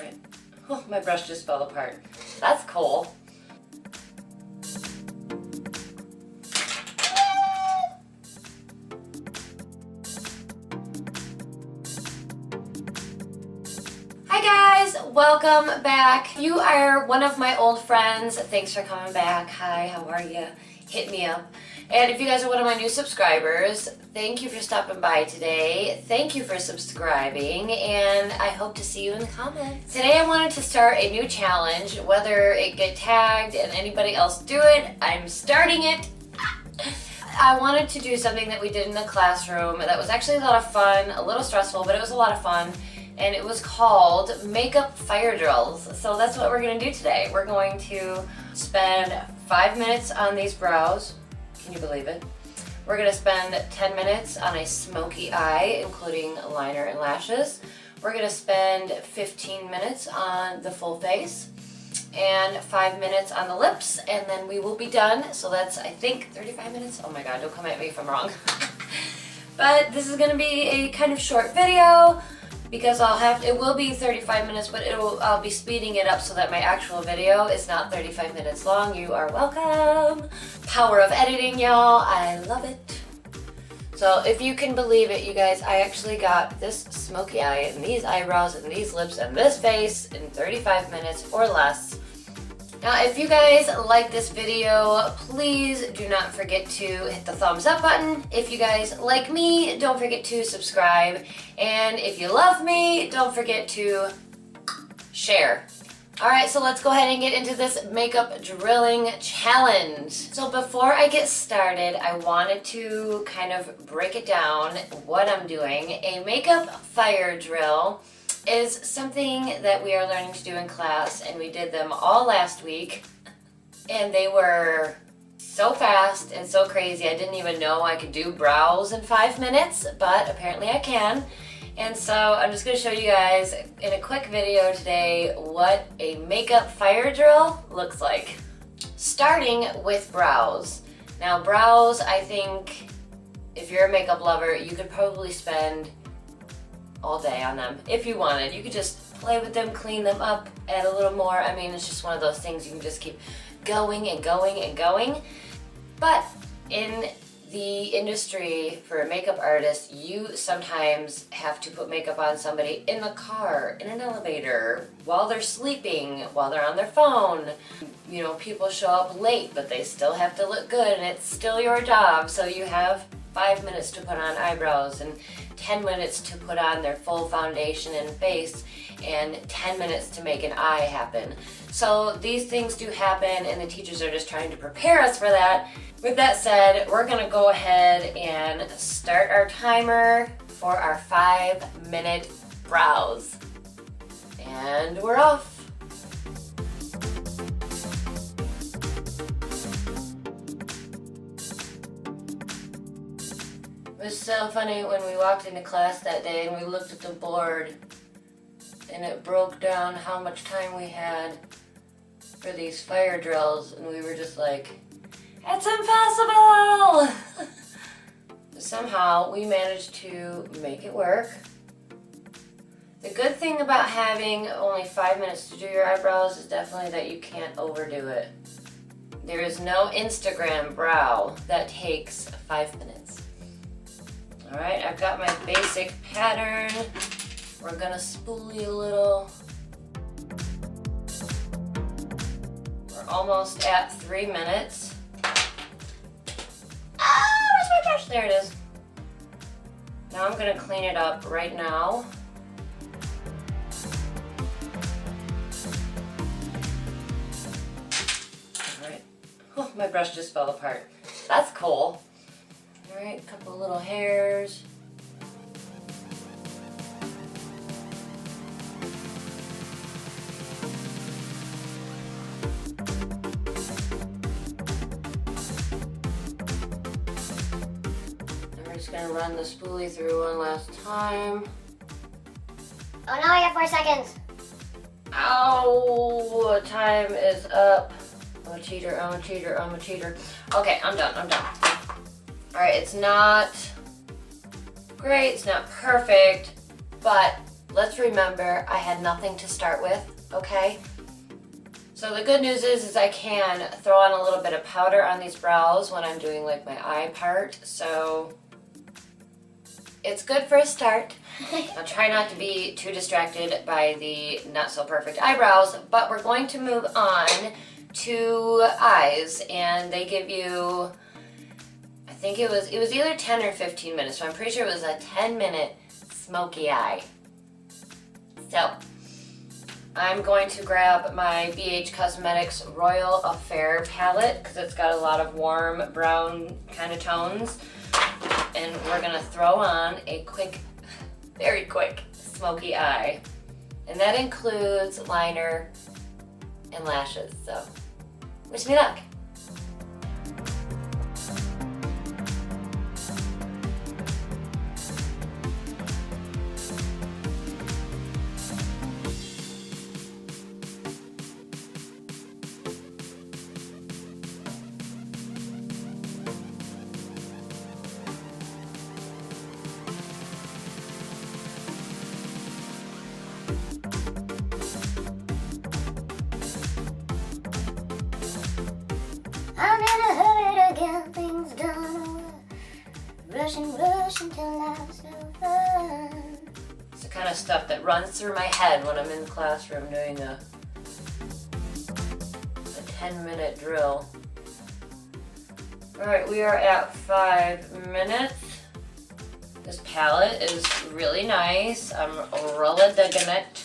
Alright. Oh, my brush just fell apart. That's cool. Hi guys, welcome back. You are one of my old friends. Thanks for coming back. Hi, how are you? Hit me up. And if you guys are one of my new subscribers, thank you for stopping by today. Thank you for subscribing, and I hope to see you in the comments. Today I wanted to start a new challenge. Whether it get tagged and anybody else do it, I'm starting it. I wanted to do something that we did in the classroom that was actually a lot of fun, a little stressful, but it was a lot of fun. And it was called Makeup Fire Drills. So that's what we're gonna do today. We're going to spend 5 minutes on these brows. Can you believe it? We're gonna spend 10 minutes on a smoky eye, including liner and lashes. We're gonna spend 15 minutes on the full face and 5 minutes on the lips, and then we will be done. So that's, I think, 35 minutes. Oh my God, don't come at me if I'm wrong. But this is gonna be a kind of short video, because it will be 35 minutes, but I'll be speeding it up so that my actual video is not 35 minutes long. You are welcome. Power of editing, y'all. I love it. So if you can believe it, you guys, I actually got this smoky eye and these eyebrows and these lips and this face in 35 minutes or less. Now, if you guys like this video, please do not forget to hit the thumbs up button. If you guys like me, don't forget to subscribe. And if you love me, don't forget to share. All right, so let's go ahead and get into this makeup drilling challenge. So before I get started, I wanted to kind of break it down what I'm doing. A makeup fire drill is something that we are learning to do in class, and we did them all last week, and they were so fast and so crazy. I didn't even know I could do brows in 5 minutes, but apparently I can. And so I'm just going to show you guys in a quick video today what a makeup fire drill looks like. Starting with brows. Now brows, I think if you're a makeup lover, you could probably spend all day on them if you wanted. You could just play with them, clean them up, add a little more. I mean, it's just one of those things you can just keep going and going and going. But in the industry for a makeup artist, you sometimes have to put makeup on somebody in the car, in an elevator, while they're sleeping, while they're on their phone. You know, people show up late, but they still have to look good, and it's still your job. So you have 5 minutes to put on eyebrows and 10 minutes to put on their full foundation and face, and 10 minutes to make an eye happen. So these things do happen, and the teachers are just trying to prepare us for that. With that said, we're gonna go ahead and start our timer for our 5-minute brows. And we're off. It was so funny when we walked into class that day and we looked at the board and it broke down how much time we had for these fire drills, and we were just like, it's impossible! Somehow we managed to make it work. The good thing about having only 5 minutes to do your eyebrows is definitely that you can't overdo it. There is no Instagram brow that takes 5 minutes. Alright, I've got my basic pattern. We're gonna spoolie a little. We're almost at 3 minutes. Ah, where's my brush? There it is. Now I'm gonna clean it up right now. Alright. Oh, my brush just fell apart. That's cool. Alright, a couple little hairs. And we're just gonna run the spoolie through one last time. Oh no, I got 4 seconds. Ow! Time is up. I'm a cheater, I'm a cheater, I'm a cheater. Okay, I'm done, I'm done. Alright, it's not great, it's not perfect, but let's remember I had nothing to start with, okay? So the good news is I can throw on a little bit of powder on these brows when I'm doing like my eye part, so it's good for a start. I'll try not to be too distracted by the not so perfect eyebrows, but we're going to move on to eyes, and they give you, I think it was either 10 or 15 minutes, so I'm pretty sure it was a 10-minute smoky eye. So I'm going to grab my BH Cosmetics Royal Affair palette because it's got a lot of warm brown kind of tones, and we're gonna throw on a quick, very quick smoky eye, and that includes liner and lashes, so wish me luck. I'm in a hurry to get things done. Rushing till life's no fun. It's the kind of stuff that runs through my head when I'm in the classroom doing a 10-minute drill. Alright, we are at 5 minutes. This palette is really nice. I'm really digging it.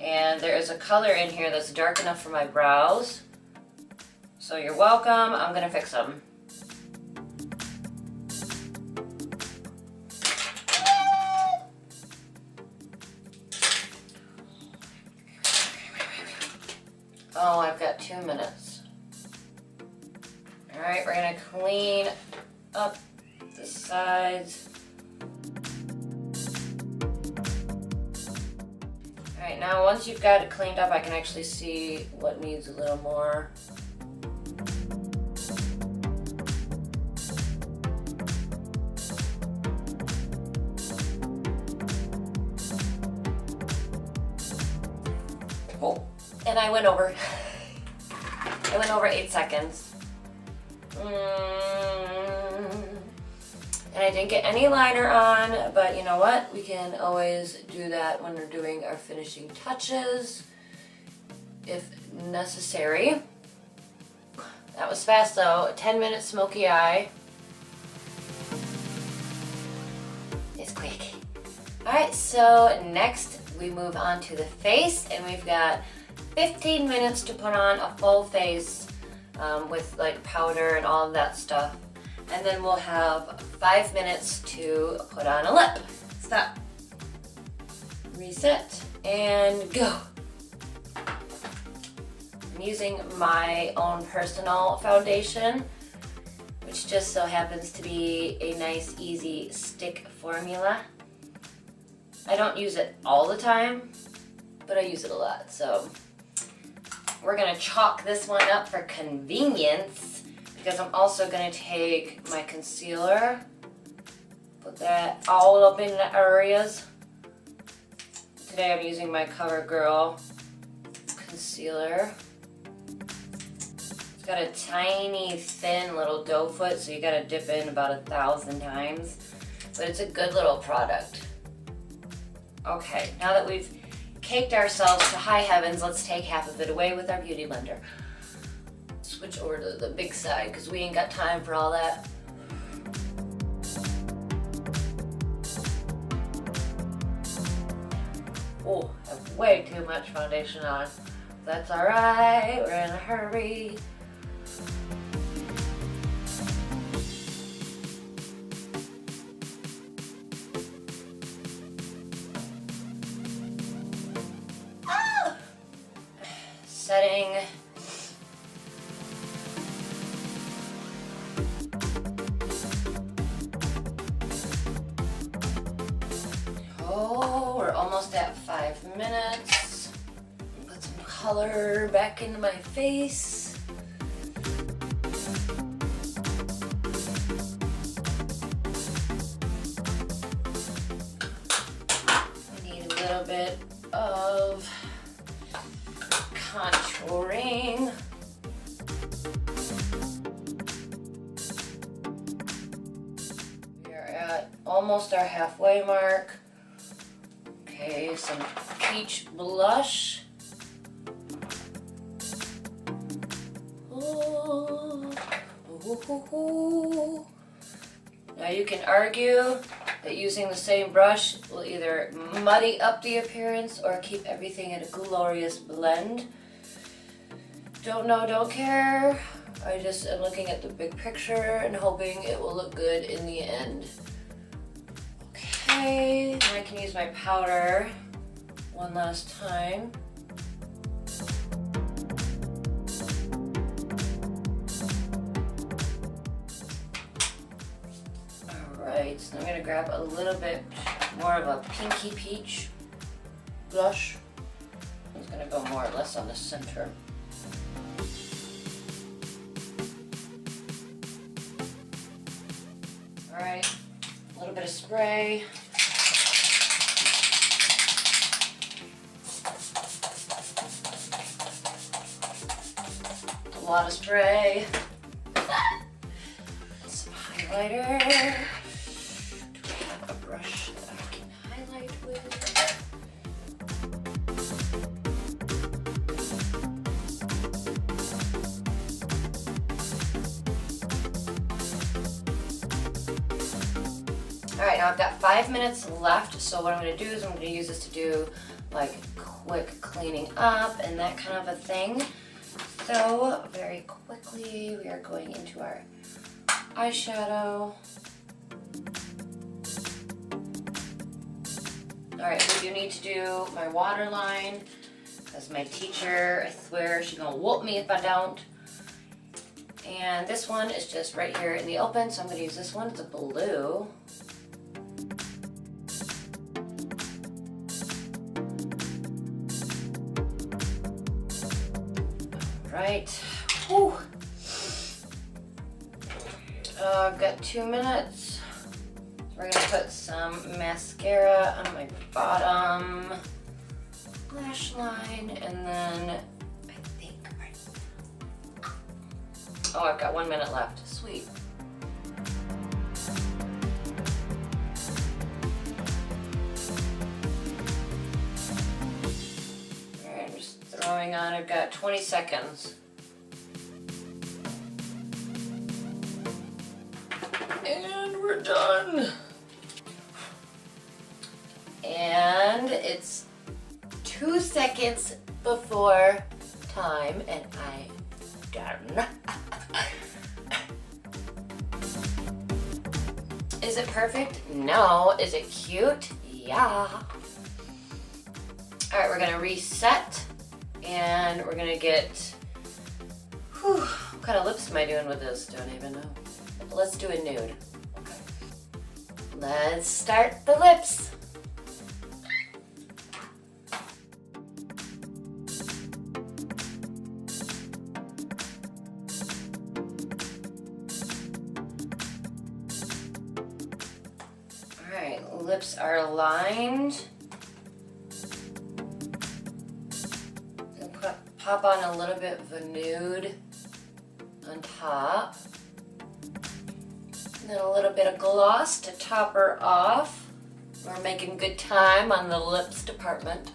And there is a color in here that's dark enough for my brows. So you're welcome. I'm gonna fix them. Oh, I've got 2 minutes. All right, we're gonna clean up the sides. All right, now once you've got it cleaned up, I can actually see what needs a little more. Oh, and I went over. I went over 8 seconds. And I didn't get any liner on, but you know what? We can always do that when we're doing our finishing touches, if necessary. That was fast though. A 10-minute smoky eye. It's quick. Alright, so next we move on to the face, and we've got 15 minutes to put on a full face with like powder and all of that stuff. And then we'll have 5 minutes to put on a lip. Stop. Reset and go. I'm using my own personal foundation, which just so happens to be a nice, easy stick formula. I don't use it all the time, but I use it a lot. So we're gonna chalk this one up for convenience, because I'm also gonna take my concealer, put that all up in the areas. Today I'm using my CoverGirl concealer. It's got a tiny, thin little doe foot, so you gotta dip in about 1,000 times, but it's a good little product. Okay, now that we've caked ourselves to high heavens, let's take half of it away with our beauty blender. Switch over to the big side because we ain't got time for all that. Oh, I have way too much foundation on. That's alright, we're in a hurry. Setting. Oh, we're almost at 5 minutes. Put some color back into my face. I need a little bit of contouring. We are at almost our halfway mark. Okay, some peach blush. Oh. Ooh. Now you can argue that using the same brush will either muddy up the appearance or keep everything in a glorious blend. Don't know, don't care. I just am looking at the big picture and hoping it will look good in the end. Okay, now I can use my powder one last time. Alright, so I'm going to grab a little bit more of a pinky peach blush. It's going to go more or less on the center. Alright, a little bit of spray. A lot of spray. Some highlighter. Do I have a brush that I can highlight with? Alright, now I've got 5 minutes left, so what I'm going to do is I'm going to use this to do like quick cleaning up and that kind of a thing. So very quickly we are going into our eyeshadow. Alright, we do need to do my waterline because my teacher, I swear, she's going to whoop me if I don't. And this one is just right here in the open, so I'm going to use this one. It's a blue. Right. Whew. I've got 2 minutes. We're gonna put some mascara on my bottom lash line, and then I think oh, I've got 1 minute left. Sweet. Alright, I'm just throwing on. I've got 20 seconds. And we're done. And it's 2 seconds before time, and I'm done. Is it perfect? No. Is it cute? Yeah. All right, we're gonna reset, and we're gonna get, what kind of lips am I doing with this? Don't even know. Let's do a nude. Okay. Let's start the lips. All right, lips are lined. Pop on a little bit of a nude on top. And then a little bit of gloss to top her off. We're making good time on the lips department.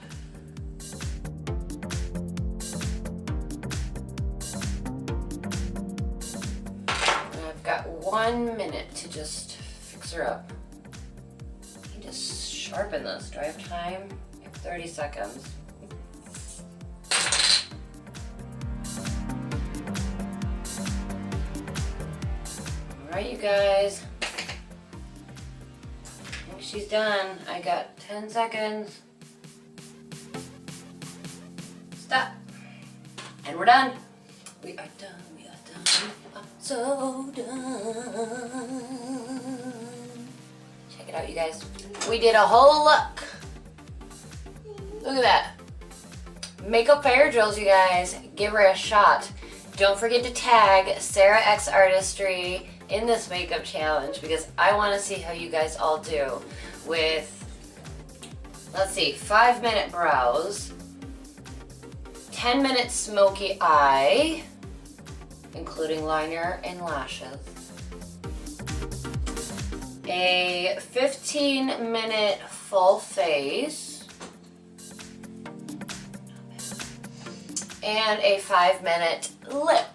And I've got 1 minute to just fix her up. I can just sharpen this. Do I have time? I have 30 seconds. Alright, you guys. I think she's done. I got 10 seconds. Stop. And we're done. We are done. We are done. We are so done. Check it out, you guys. We did a whole look. Look at that. Makeup fire drills, you guys. Give her a shot. Don't forget to tag SARAHXARTISTRY in this makeup challenge because I want to see how you guys all do with let's see, 5-minute brows, 10-minute smoky eye, including liner and lashes, a 15-minute full face, and a 5-minute lip.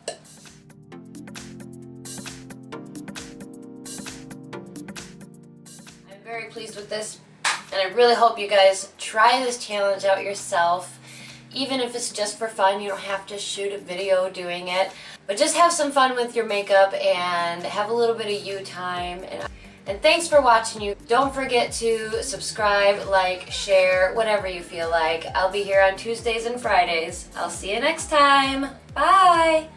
I'm very pleased with this, and I really hope you guys try this challenge out yourself. Even if it's just for fun, you don't have to shoot a video doing it, but just have some fun with your makeup and have a little bit of you time. And thanks for watching. Don't forget to subscribe, like, share, whatever you feel like. I'll be here on Tuesdays and Fridays. I'll see you next time. Bye!